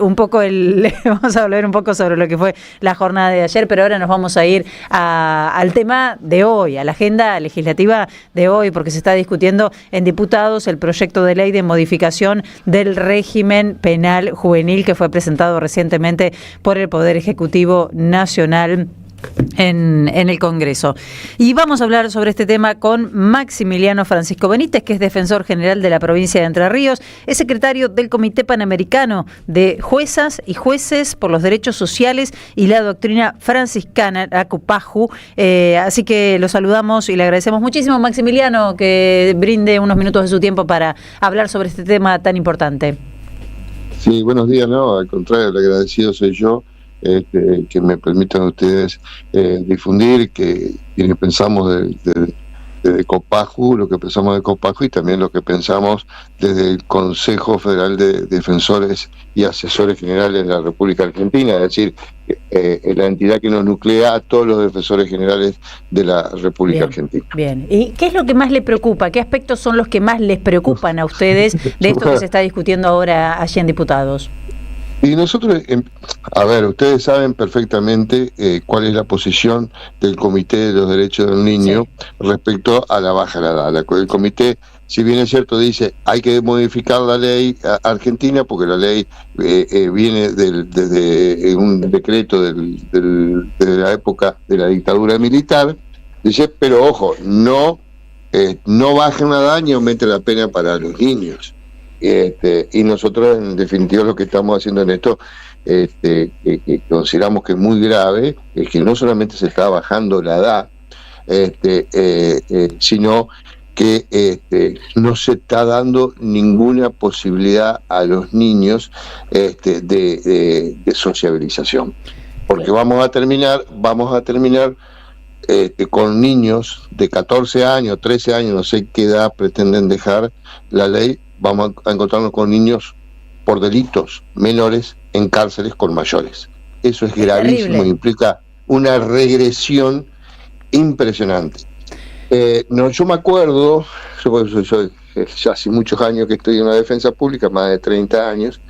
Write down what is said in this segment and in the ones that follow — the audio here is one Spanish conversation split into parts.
un poco vamos a hablar un poco sobre lo que fue la jornada de ayer, pero ahora nos vamos a ir al tema de hoy, a la agenda legislativa de hoy, porque se está discutiendo en diputados el proyecto de ley de modificación del régimen penal juvenil que fue presentado recientemente por el Poder Ejecutivo Nacional en el Congreso. Y vamos a hablar sobre este tema con Maximiliano Francisco Benítez, que es defensor general de la provincia de Entre Ríos, es secretario del Comité Panamericano de Juezas y Jueces por los Derechos Sociales y la Doctrina Franciscana, la COPAJU. Así que lo saludamos y le agradecemos muchísimo, Maximiliano, que brinde unos minutos de su tiempo para hablar sobre este tema tan importante. Sí, buenos días, no, al contrario, el agradecido soy yo. Que me permitan ustedes difundir que pensamos de COPAJU, lo que pensamos de COPAJU y también lo que pensamos desde el Consejo Federal de Defensores y Asesores Generales de la República Argentina, es decir, la entidad que nos nuclea a todos los defensores generales de la República Argentina. Bien, ¿y qué es lo que más les preocupa? ¿Qué aspectos son los que más les preocupan a ustedes de esto que se está discutiendo ahora allí en diputados? Y nosotros, a ver, ustedes saben perfectamente cuál es la posición del Comité de los Derechos del Niño respecto a la baja de la edad. El comité, si bien es cierto, dice hay que modificar la ley argentina porque la ley viene desde un decreto de la época de la dictadura militar, dice, pero ojo, no bajen la edad ni aumenten la pena para los niños. Y nosotros en definitiva lo que estamos haciendo en esto que consideramos que es muy grave es que no solamente se está bajando la edad sino que no se está dando ninguna posibilidad a los niños de sociabilización, porque vamos a terminar con niños de 14 años, 13 años, no sé qué edad pretenden dejar la ley. Vamos a encontrarnos con niños por delitos menores en cárceles con mayores. Eso es gravísimo, terrible. Implica una regresión impresionante. Yo me acuerdo, yo ya hace muchos años que estoy en la defensa pública, más de 30 años,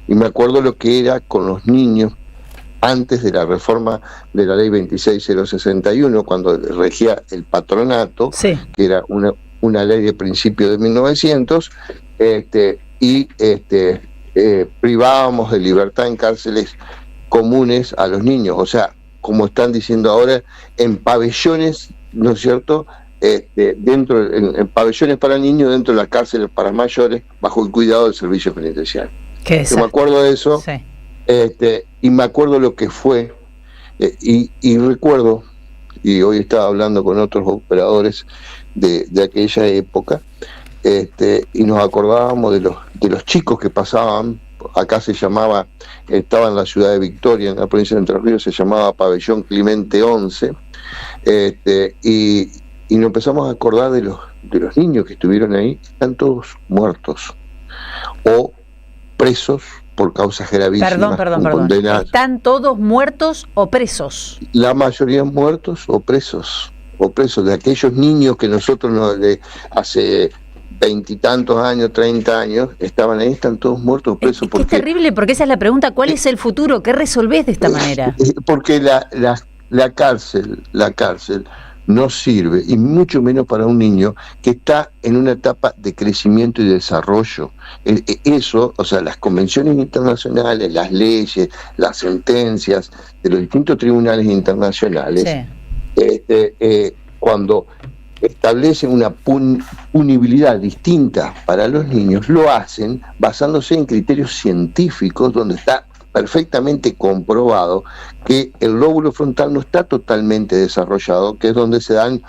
y me acuerdo lo que era con los niños antes de la reforma de la ley 26061, cuando regía el patronato, sí, que era una ley de principio de 1900, privábamos de libertad en cárceles comunes a los niños, o sea, como están diciendo ahora, en pabellones, ¿no es cierto?, en pabellones para niños dentro de las cárceles para mayores, bajo el cuidado del servicio penitenciario. Yo me acuerdo de eso, sí. Y me acuerdo lo que fue, y recuerdo, y hoy estaba hablando con otros operadores de aquella época, y nos acordábamos de los chicos que pasaban. Acá se llamaba, estaba en la ciudad de Victoria, en la provincia de Entre Ríos, se llamaba Pabellón Clemente 11, y nos empezamos a acordar de los niños que estuvieron ahí. Están todos muertos o presos por causas gravísimas. Perdón. ¿Están todos muertos o presos? La mayoría muertos o presos de aquellos niños que nosotros hace 20 y tantos años, 30 años, estaban ahí, están todos muertos o presos. Es terrible, porque esa es la pregunta, ¿cuál es el futuro? ¿Qué resolvés de esta manera? Porque la cárcel no sirve, y mucho menos para un niño que está en una etapa de crecimiento y desarrollo. Eso, o sea, las convenciones internacionales, las leyes, las sentencias de los distintos tribunales internacionales, sí, cuando establecen una punibilidad distinta para los niños, lo hacen basándose en criterios científicos, donde está perfectamente comprobado que el lóbulo frontal no está totalmente desarrollado, que es donde se dan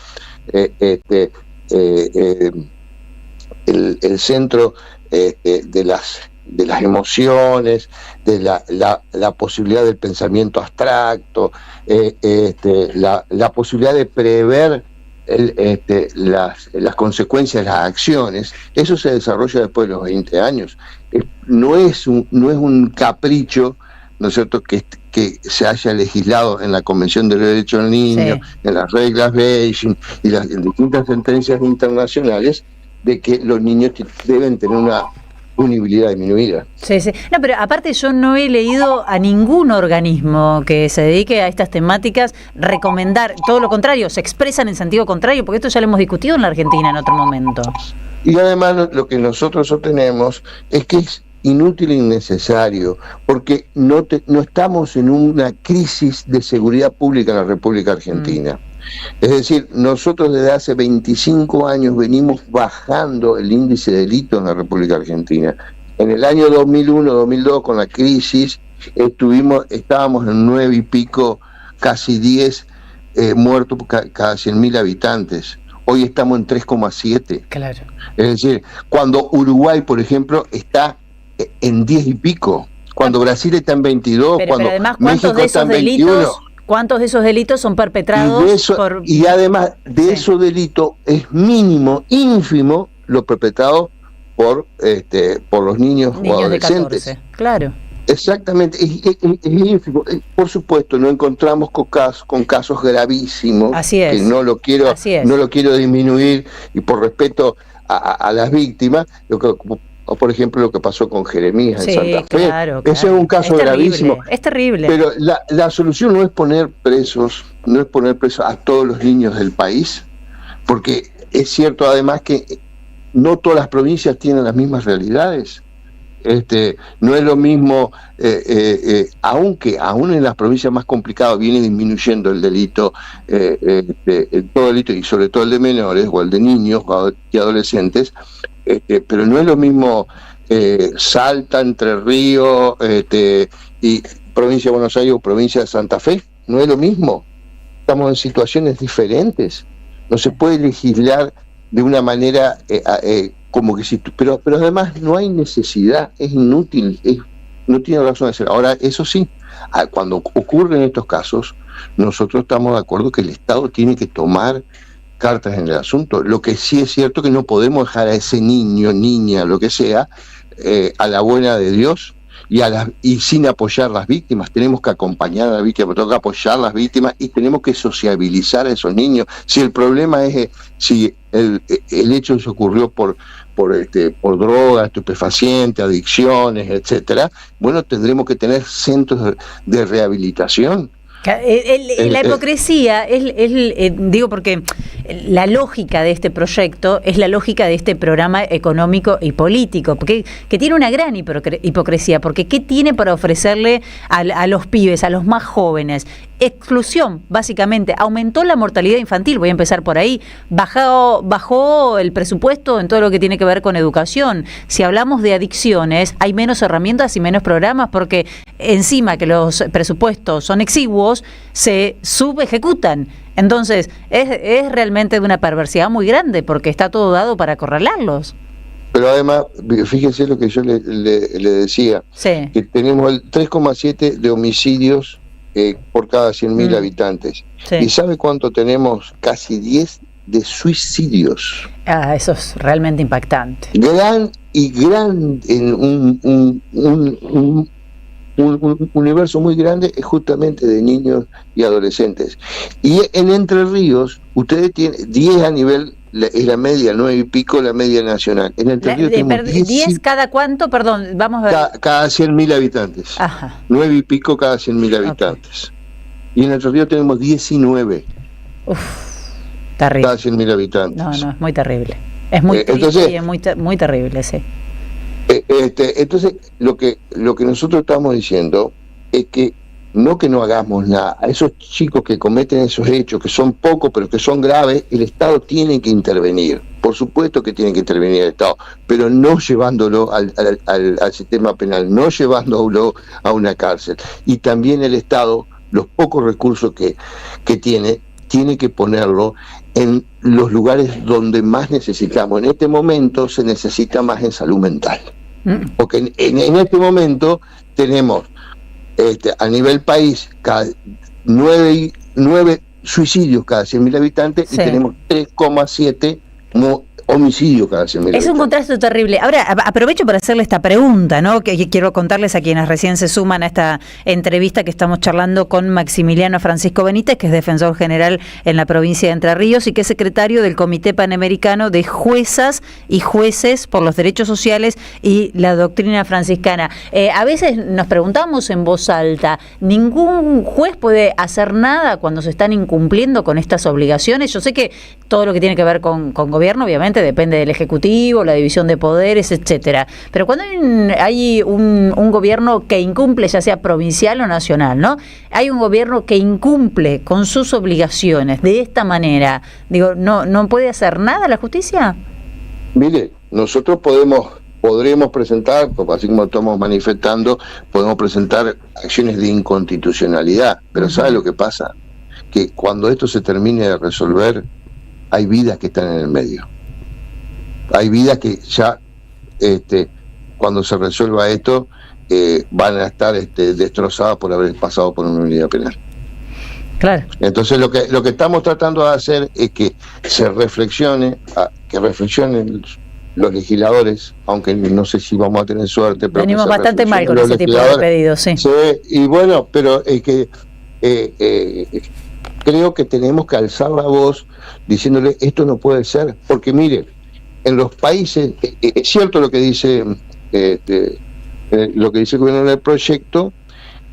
el centro de las emociones, de la posibilidad del pensamiento abstracto, la posibilidad de prever las consecuencias de las acciones. Eso se desarrolla después de los 20 años. No es un capricho, ¿no es cierto?, que se haya legislado en la Convención de los Derechos del Niño, sí, en las reglas Beijing y en distintas sentencias internacionales, de que los niños deben tener punibilidad disminuida. Sí, sí. No, pero aparte yo no he leído a ningún organismo que se dedique a estas temáticas recomendar, todo lo contrario, se expresan en sentido contrario, porque esto ya lo hemos discutido en la Argentina en otro momento. Y además lo que nosotros sostenemos es que es inútil e innecesario, porque no estamos en una crisis de seguridad pública en la República Argentina. Es decir, nosotros desde hace 25 años venimos bajando el índice de delito en la República Argentina. En el año 2001-2002, con la crisis, estábamos en 9 y pico, casi 10 muertos cada 100.000 habitantes. Hoy estamos en 3,7. Claro. Es decir, cuando Uruguay, por ejemplo, está en 10 y pico, cuando Brasil está en 22, pero cuando además, México está en 21. ¿Cuántos de esos delitos son perpetrados y además de esos delitos es mínimo, ínfimo, lo perpetrado por los niños o adolescentes? De 14, claro. Exactamente, es ínfimo. Por supuesto, nos encontramos con casos gravísimos. Así es. Que no lo quiero disminuir, y por respeto a las víctimas, por ejemplo lo que pasó con Jeremías en Santa Fe. Claro. Ese es un caso gravísimo. Es terrible. Pero la solución no es poner presos a todos los niños del país, porque es cierto además que no todas las provincias tienen las mismas realidades. No es lo mismo, aunque aún en las provincias más complicadas viene disminuyendo el delito, todo delito, y sobre todo el de menores o el de niños y adolescentes, pero no es lo mismo Salta, Entre Ríos, y provincia de Buenos Aires o provincia de Santa Fe, no es lo mismo. Estamos en situaciones diferentes. No se puede legislar de una manera como que si pero además no hay necesidad, es inútil, no tiene razón de ser. Ahora, eso sí, cuando ocurren estos casos, nosotros estamos de acuerdo que el Estado tiene que tomar cartas en el asunto. Lo que sí es cierto que no podemos dejar a ese niño, niña, lo que sea, a la buena de Dios y sin apoyar a las víctimas. Tenemos que acompañar a las víctimas, tenemos que apoyar a las víctimas y tenemos que sociabilizar a esos niños. Si el problema es si el hecho se ocurrió por drogas, estupefacientes, adicciones, etcétera, bueno, tendremos que tener centros de rehabilitación. La hipocresía digo porque la lógica de este proyecto es la lógica de este programa económico y político, porque que tiene una gran hipocresía, porque ¿qué tiene para ofrecerle a los pibes, a los más jóvenes? Exclusión, básicamente. Aumentó la mortalidad infantil, voy a empezar por ahí. Bajó el presupuesto en todo lo que tiene que ver con educación. Si hablamos de adicciones, hay menos herramientas y menos programas, porque encima que los presupuestos son exiguos, se subejecutan. Entonces, es realmente de una perversidad muy grande, porque está todo dado para acorralarlos. Pero además, fíjense lo que yo le decía, sí, que tenemos el 3,7 de homicidios por cada 100.000 habitantes. Sí. ¿Y sabe cuánto tenemos? Casi 10 de suicidios. Eso es realmente impactante. Gran en un universo muy grande es justamente de niños y adolescentes. Y en Entre Ríos, ustedes tienen 10 a nivel, es la media, 9 y pico la media nacional. En Entre Ríos tenemos 10 cada cuánto, perdón, vamos a ver. Cada 100.000 habitantes. Ajá. 9 y pico cada 100.000 habitantes. Okay. Y en Entre Ríos tenemos 19. Terrible. Cada 100.000 habitantes. No, es muy terrible. Es muy triste y es muy terrible, sí. Entonces, lo que nosotros estamos diciendo es que no hagamos nada. A esos chicos que cometen esos hechos, que son pocos pero que son graves, el Estado tiene que intervenir. Por supuesto que tiene que intervenir el Estado, pero no llevándolo al sistema penal, no llevándolo a una cárcel. Y también el Estado, los pocos recursos que tiene que ponerlo en los lugares donde más necesitamos. En este momento se necesita más en salud mental. Porque en este momento tenemos a nivel país cada 9 suicidios cada 100.000 habitantes, sí, y tenemos 3,7 homicidio cada 100.000 habitantes. Es un contraste terrible. Ahora, aprovecho para hacerle esta pregunta, ¿no? Que quiero contarles a quienes recién se suman a esta entrevista que estamos charlando con Maximiliano Francisco Benítez, que es defensor general en la provincia de Entre Ríos y que es secretario del Comité Panamericano de Juezas y Jueces por los Derechos Sociales y la Doctrina Franciscana. A veces nos preguntamos en voz alta, ¿ningún juez puede hacer nada cuando se están incumpliendo con estas obligaciones? Yo sé que todo lo que tiene que ver con gobierno, obviamente, depende del Ejecutivo, la división de poderes, etcétera. Pero cuando hay un gobierno que incumple, ya sea provincial o nacional, ¿no? Hay un gobierno que incumple con sus obligaciones de esta manera. Digo, ¿no puede hacer nada la justicia? Mire, nosotros podremos presentar, así como estamos manifestando, podemos presentar acciones de inconstitucionalidad, pero ¿sabe lo que pasa? Que cuando esto se termine de resolver, hay vidas que están en el medio. Hay vidas que ya, cuando se resuelva esto, van a estar destrozadas por haber pasado por una unidad penal. Claro. Entonces lo que estamos tratando de hacer es que se reflexione, que reflexionen los legisladores, aunque no sé si vamos a tener suerte, pero venimos bastante mal con ese tipo de pedidos, sí. Sí, y bueno, pero es que creo que tenemos que alzar la voz diciéndole esto no puede ser, porque mire, en los países, es cierto lo que dice el gobierno del proyecto,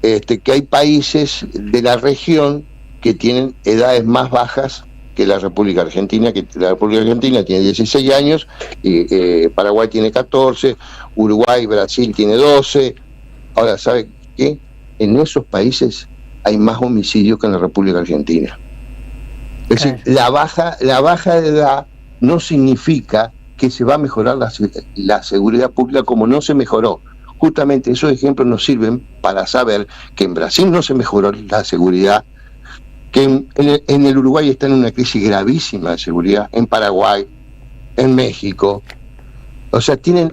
que hay países de la región que tienen edades más bajas que la República Argentina, que la República Argentina tiene 16 años, y Paraguay tiene 14, Uruguay, Brasil tiene 12. Ahora, ¿sabe qué? En esos países hay más homicidios que en la República Argentina. Es decir, la baja de edad no significa que se va a mejorar la seguridad pública como no se mejoró. Justamente esos ejemplos nos sirven para saber que en Brasil no se mejoró la seguridad, que en el Uruguay está en una crisis gravísima de seguridad, en Paraguay, en México. O sea, tienen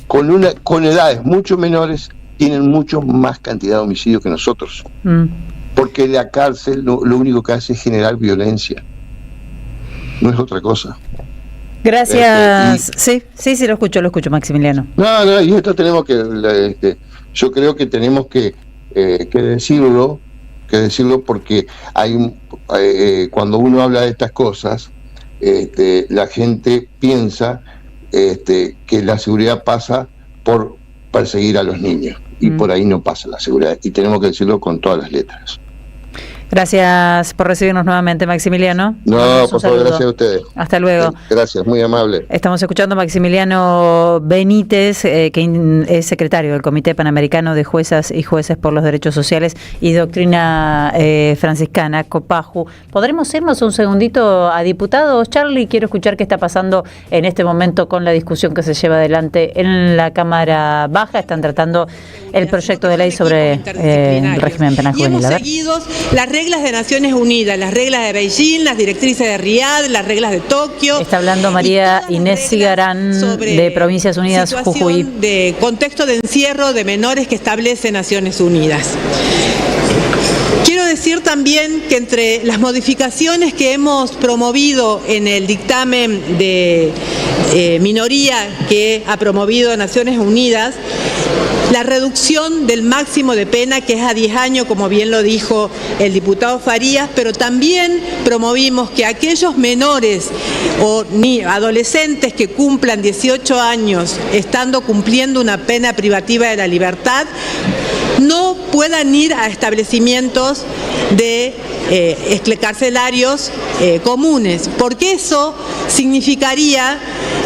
con edades mucho menores, tienen mucho más cantidad de homicidios que nosotros. Porque la cárcel lo único que hace es generar violencia. No es otra cosa. Gracias. Sí, lo escucho, Maximiliano. No, y esto tenemos que, yo creo que tenemos que decirlo, porque cuando uno habla de estas cosas, la gente piensa que la seguridad pasa por perseguir a los niños, y por ahí no pasa la seguridad, y tenemos que decirlo con todas las letras. Gracias por recibirnos nuevamente, Maximiliano. No, por favor, gracias a ustedes. Hasta luego. Gracias, muy amable. Estamos escuchando a Maximiliano Benítez, que es secretario del Comité Panamericano de Juezas y Jueces por los Derechos Sociales y Doctrina Franciscana, COPAJU. ¿Podremos irnos un segundito a diputados, Charlie? Quiero escuchar qué está pasando en este momento con la discusión que se lleva adelante en la Cámara Baja. Están tratando el proyecto de ley sobre el régimen penal juvenil. A ver. Las reglas de Naciones Unidas, las reglas de Beijing, las directrices de Riad, las reglas de Tokio. Está hablando María Inés Cigarán de Provincias Unidas, Jujuy. De contexto de encierro de menores que establece Naciones Unidas. Quiero decir también que entre las modificaciones que hemos promovido en el dictamen de minoría que ha promovido Naciones Unidas, la reducción del máximo de pena, que es a 10 años, como bien lo dijo el diputado Farías, pero también promovimos que aquellos menores o adolescentes que cumplan 18 años estando cumpliendo una pena privativa de la libertad no puedan ir a establecimientos de carcelarios comunes, porque eso significaría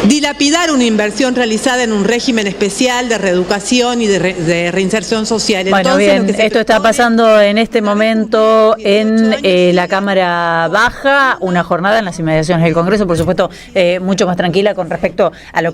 dilapidar una inversión realizada en un régimen especial de reeducación y de reinserción social. Bueno, entonces, bien, esto está pasando en este momento en la Cámara Baja, una jornada en las inmediaciones del Congreso, por supuesto, mucho más tranquila con respecto a lo